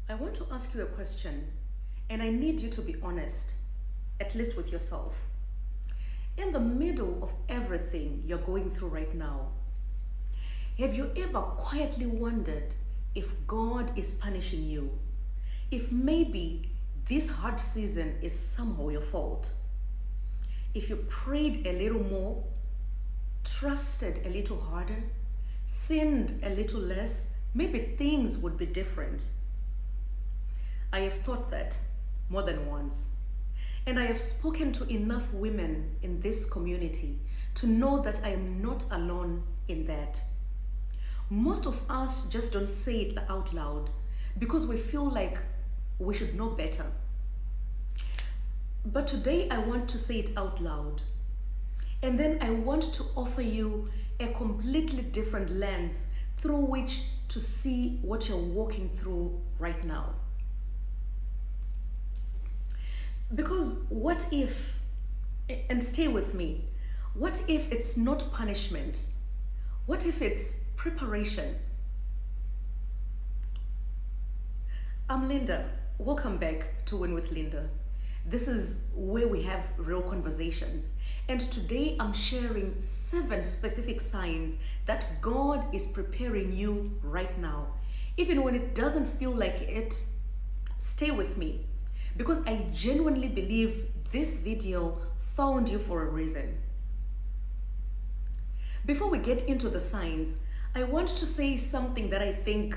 I want to ask you a question, and I need you to be honest, at least with yourself. In the middle of everything you're going through right now, have you ever quietly wondered if God is punishing you? If maybe this hard season is somehow your fault? If you prayed a little more, trusted a little harder, sinned a little less, maybe things would be different. I have thought that more than once. And I have spoken to enough women in this community to know that I am not alone in that. Most of us just don't say it out loud because we feel like we should know better. But today I want to say it out loud. And then I want to offer you a completely different lens through which to see what you're walking through right now. Because what if, and stay with me, what if it's not punishment? What if it's preparation? I'm Linda. Welcome back to Win with Linda. This is where we have real conversations. And today I'm sharing 7 specific signs that God is preparing you right now. Even when it doesn't feel like it, stay with me. Because I genuinely believe this video found you for a reason. Before we get into the signs, I want to say something that I think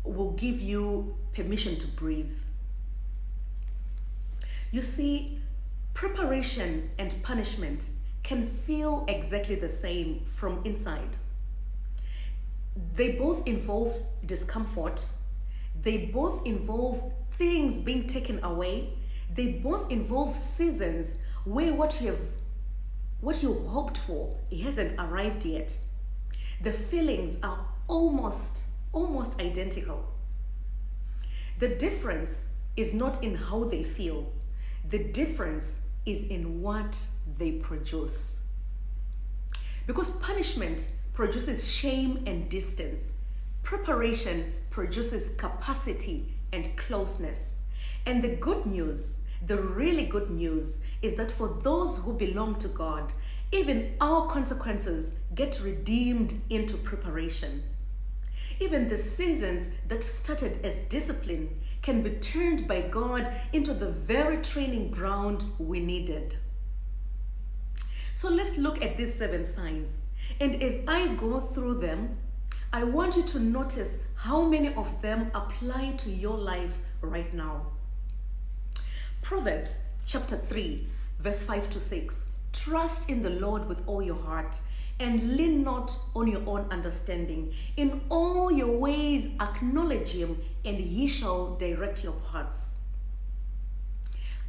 will give you permission to breathe. You see, preparation and punishment can feel exactly the same from inside. They both involve discomfort. They both involve things being taken away. They both involve seasons where what you hoped for, it hasn't arrived yet. The feelings are almost identical. The difference is not in how they feel. The difference is in what they produce. Because punishment produces shame and distance. Preparation produces capacity and closeness. And the good news, the really good news, is that for those who belong to God, even our consequences get redeemed into preparation. Even the seasons that started as discipline can be turned by God into the very training ground we needed. So let's look at these 7 signs. And as I go through them, I want you to notice how many of them apply to your life right now. Proverbs chapter 3, verse 5 to 6. Trust in the Lord with all your heart and lean not on your own understanding. In all your ways acknowledge him, and he shall direct your paths.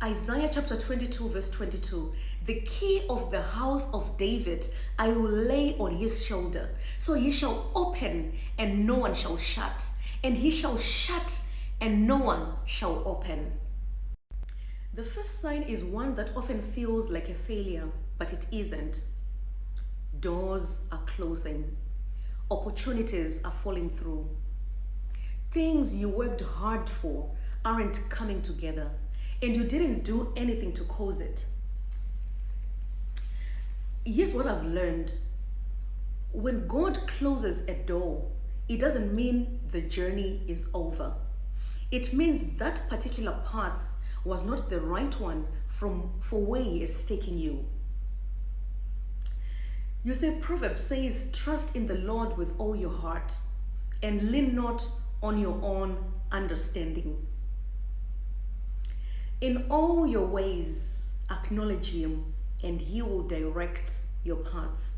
Isaiah chapter 22, verse 22. The key of the house of David I will lay on his shoulder. So he shall open and no one shall shut, and he shall shut and no one shall open. The first sign is one that often feels like a failure, but it isn't. Doors are closing. Opportunities are falling through. Things you worked hard for aren't coming together, and you didn't do anything to cause it. Here's what I've learned. When God closes a door, it doesn't mean the journey is over. It means that particular path was not the right one for where he is taking you. You see, Proverbs says, trust in the Lord with all your heart and lean not on your own understanding. In all your ways, acknowledge him, and he will direct your paths.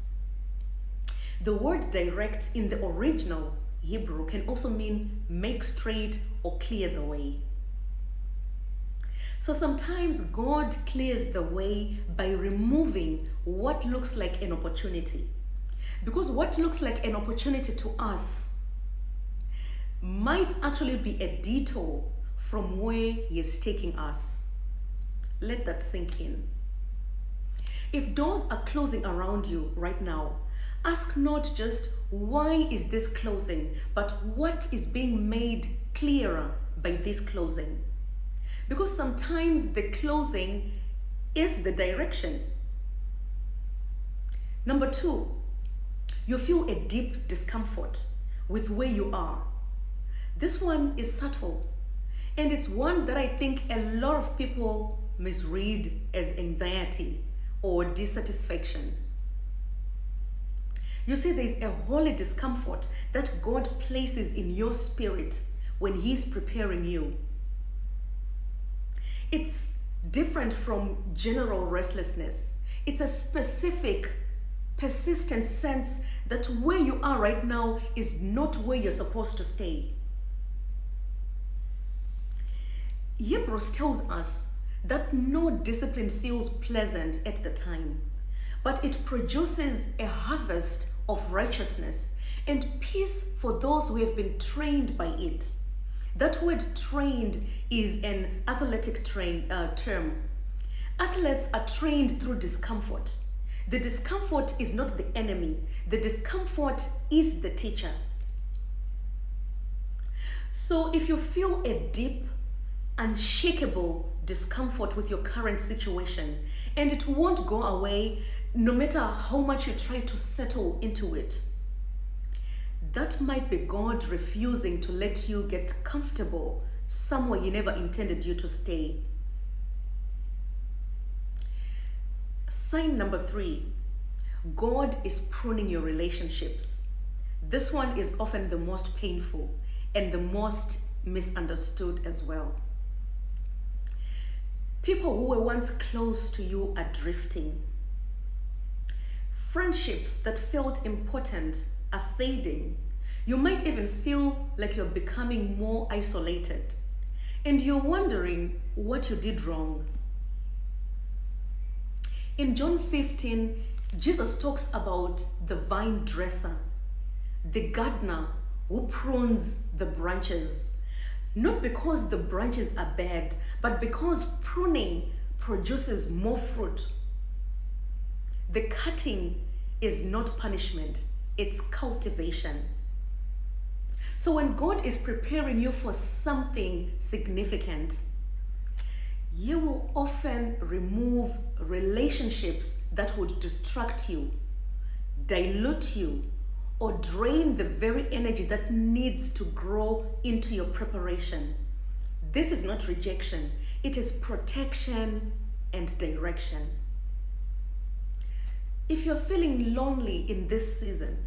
The word direct in the original Hebrew can also mean make straight or clear the way. So sometimes God clears the way by removing what looks like an opportunity. Because what looks like an opportunity to us might actually be a detour from where he is taking us. Let that sink in. If doors are closing around you right now, ask not just why is this closing, but what is being made clearer by this closing. Because sometimes the closing is the direction. Number 2, you feel a deep discomfort with where you are. This one is subtle, and it's one that I think a lot of people misread as anxiety or dissatisfaction. You see, there's a holy discomfort that God places in your spirit when He's preparing you. It's different from general restlessness. It's a specific, persistent sense that where you are right now is not where you're supposed to stay. Hebrews tells us that no discipline feels pleasant at the time, but it produces a harvest of righteousness and peace for those who have been trained by it. That word trained is an athletic term. Athletes are trained through discomfort. The discomfort is not the enemy. The discomfort is the teacher. So if you feel a deep, unshakable discomfort with your current situation, and it won't go away no matter how much you try to settle into it, that might be God refusing to let you get comfortable somewhere He never intended you to stay. Sign number 3, God is pruning your relationships. This one is often the most painful and the most misunderstood as well. People who were once close to you are drifting. Friendships that felt important are fading. You might even feel like you're becoming more isolated, and you're wondering what you did wrong. In John 15, Jesus talks about the vine dresser, the gardener who prunes the branches, not because the branches are bad, but because pruning produces more fruit. The cutting is not punishment, it's cultivation. So when God is preparing you for something significant, He will often remove relationships that would distract you, dilute you, or drain the very energy that needs to grow into your preparation. This is not rejection, it is protection and direction. If you're feeling lonely in this season,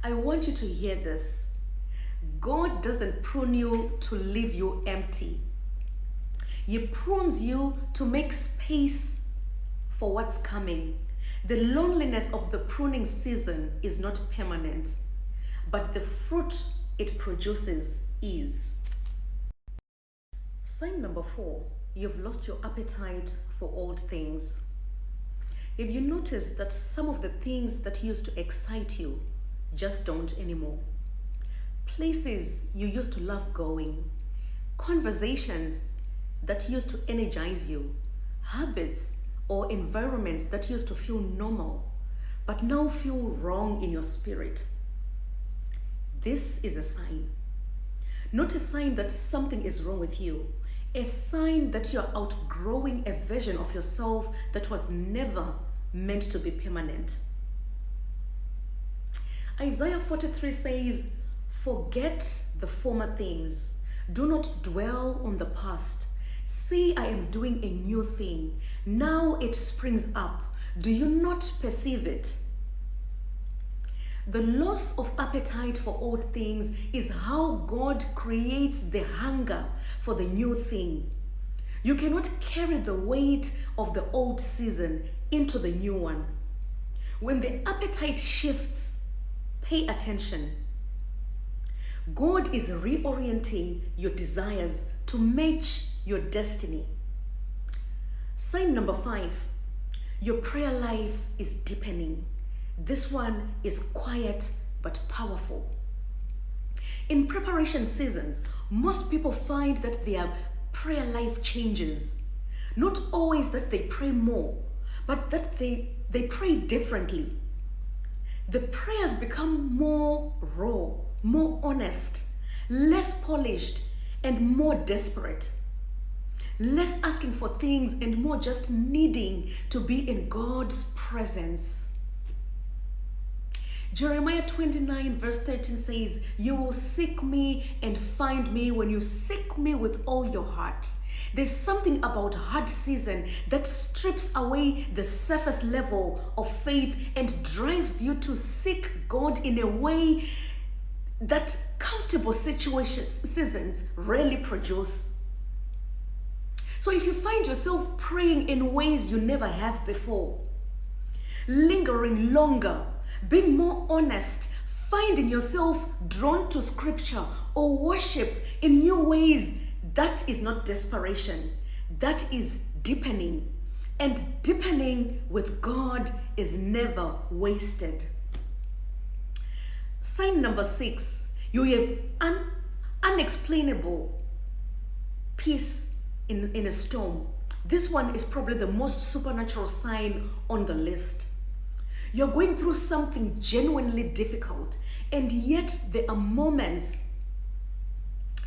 I want you to hear this. God doesn't prune you to leave you empty. He prunes you to make space for what's coming. The loneliness of the pruning season is not permanent, but the fruit it produces is. Sign number 4, you've lost your appetite for old things. Have you noticed that some of the things that used to excite you just don't anymore? Places you used to love going, conversations that used to energize you, habits or environments that used to feel normal, but now feel wrong in your spirit. This is a sign. Not a sign that something is wrong with you, a sign that you're outgrowing a version of yourself that was never meant to be permanent. Isaiah 43 says, "Forget the former things. Do not dwell on the past. See, I am doing a new thing. Now it springs up. Do you not perceive it?" The loss of appetite for old things is how God creates the hunger for the new thing. You cannot carry the weight of the old season into the new one. When the appetite shifts, pay attention. God is reorienting your desires to match your destiny. Sign number 5, your prayer life is deepening. This one is quiet but powerful. In preparation seasons, most people find that their prayer life changes. Not always that they pray more, but that they pray differently. The prayers become more raw, more honest, less polished, and more desperate. Less asking for things and more just needing to be in God's presence. Jeremiah 29 verse 13 says, "You will seek me and find me when you seek me with all your heart." There's something about hard season that strips away the surface level of faith and drives you to seek God in a way that comfortable seasons rarely produce. So if you find yourself praying in ways you never have before, lingering longer, being more honest, finding yourself drawn to scripture or worship in new ways, that is not desperation. That is deepening. And deepening with God is never wasted. Sign number 6, you have unexplainable peace in a storm. This one is probably the most supernatural sign on the list. You're going through something genuinely difficult, and yet there are moments,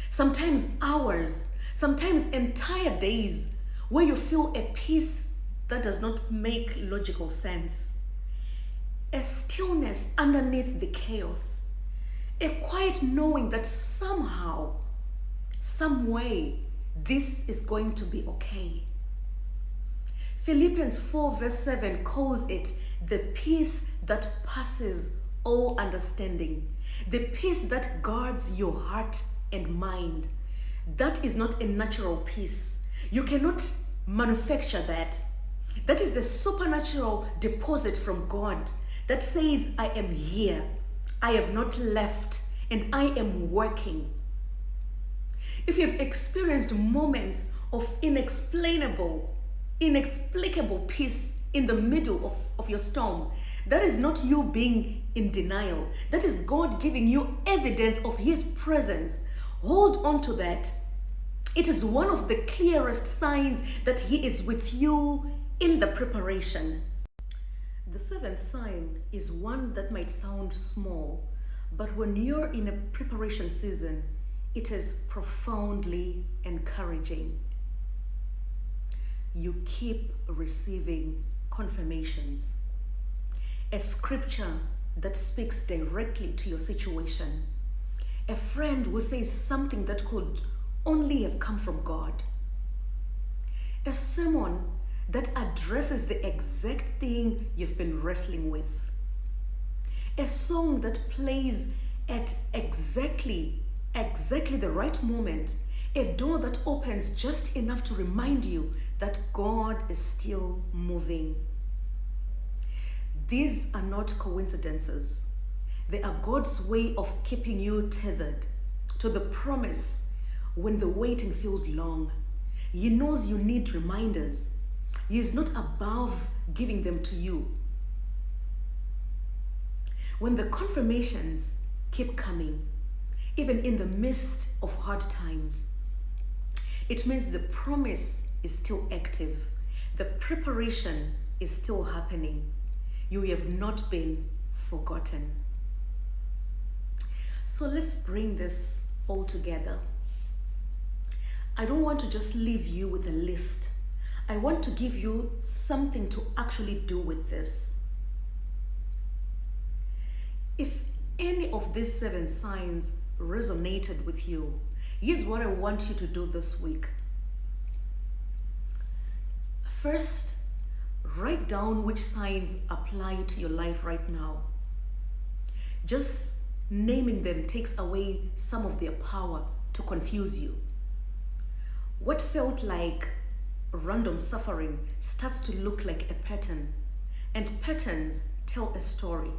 sometimes hours, sometimes entire days, where you feel a peace that does not make logical sense. A stillness underneath the chaos. A quiet knowing that somehow, some way, this is going to be okay. Philippians 4 verse 7 calls it the peace that passes all understanding. The peace that guards your heart and mind. That is not a natural peace. You cannot manufacture that. That is a supernatural deposit from God that says, I am here, I have not left, and I am working. If you've experienced moments of inexplicable peace in the middle of your storm, that is not you being in denial. That is God giving you evidence of His presence. Hold on to that. It is one of the clearest signs that He is with you in the preparation. The 7th sign is one that might sound small, but when you're in a preparation season, it is profoundly encouraging. You keep receiving confirmations. A scripture that speaks directly to your situation. A friend who says something that could only have come from God. A sermon that addresses the exact thing you've been wrestling with. A song that plays at exactly the right moment. A door that opens just enough to remind you that God is still moving. These are not coincidences. They are God's way of keeping you tethered to the promise when the waiting feels long. He knows you need reminders. He is not above giving them to you. When the confirmations keep coming, even in the midst of hard times, it means the promise is still active. The preparation is still happening. You have not been forgotten. So let's bring this all together. I don't want to just leave you with a list. I want to give you something to actually do with this. If any of these 7 signs resonated with you, here's what I want you to do this week. First, write down which signs apply to your life right now. Just naming them takes away some of their power to confuse you. What felt like random suffering starts to look like a pattern, and patterns tell a story.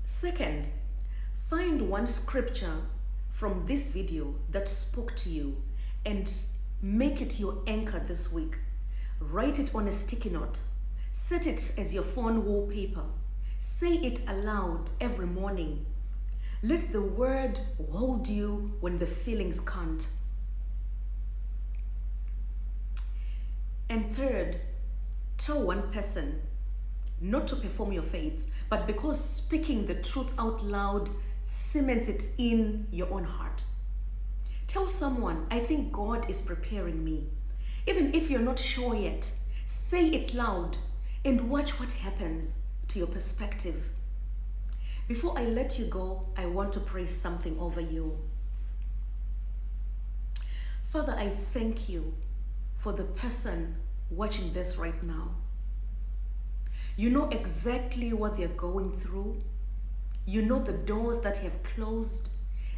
Second, find one scripture from this video that spoke to you and make it your anchor this week. Write it on a sticky note. Set it as your phone wallpaper. Say it aloud every morning. Let the word hold you when the feelings can't. And third, tell one person, not to perform your faith, but because speaking the truth out loud cements it in your own heart. Tell someone, I think God is preparing me. Even if you're not sure yet, say it loud and watch what happens to your perspective. Before I let you go, I want to pray something over you. Father, I thank you for the person watching this right now. You know exactly what they're going through. You know the doors that have closed,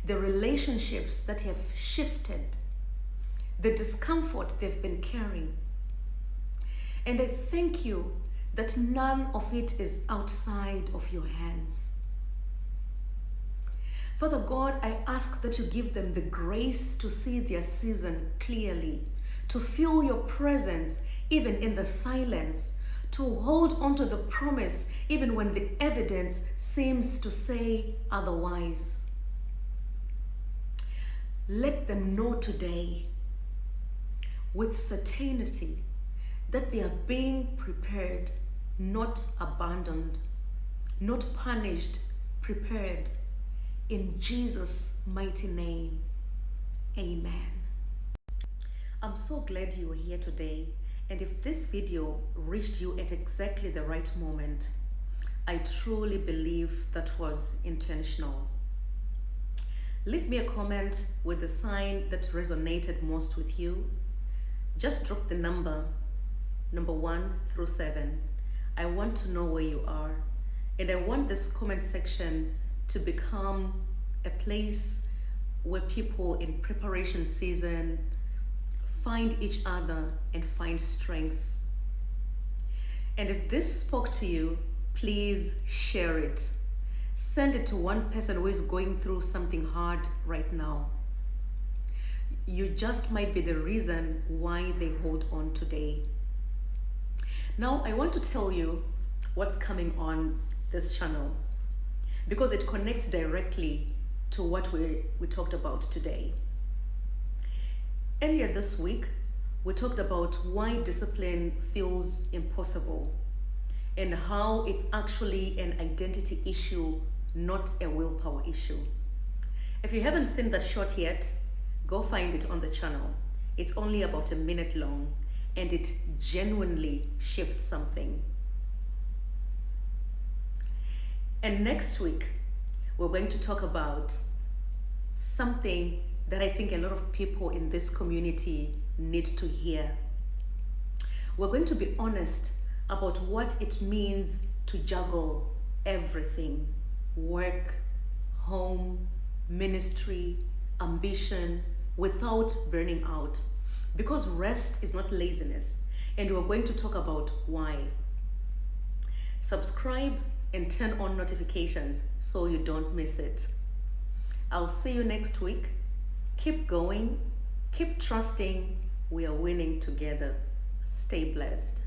the relationships that have shifted, the discomfort they've been carrying. And I thank you that none of it is outside of your hands. Father God, I ask that you give them the grace to see their season clearly, to feel your presence even in the silence, to hold on to the promise even when the evidence seems to say otherwise. Let them know today with certainty that they are being prepared, not abandoned, not punished, prepared. In Jesus' mighty name, amen. I'm so glad you are here today. And if this video reached you at exactly the right moment, I truly believe that was intentional. Leave me a comment with the sign that resonated most with you. Just drop the number 1 through 7. I want to know where you are. And I want this comment section to become a place where people in preparation season find each other and find strength. And if this spoke to you, please share it. Send it to one person who is going through something hard right now. You just might be the reason why they hold on today. Now, I want to tell you what's coming on this channel because it connects directly to what we talked about today. Earlier this week, we talked about why discipline feels impossible and how it's actually an identity issue, not a willpower issue. If you haven't seen that short yet, go find it on the channel. It's only about a minute long and it genuinely shifts something. And next week, we're going to talk about something that I think a lot of people in this community need to hear. We're going to be honest about what it means to juggle everything: work, home, ministry, ambition, without burning out. Because rest is not laziness, and we're going to talk about why. Subscribe and turn on notifications so you don't miss it. I'll see you next week. Keep going, keep trusting. We are winning together. Stay blessed.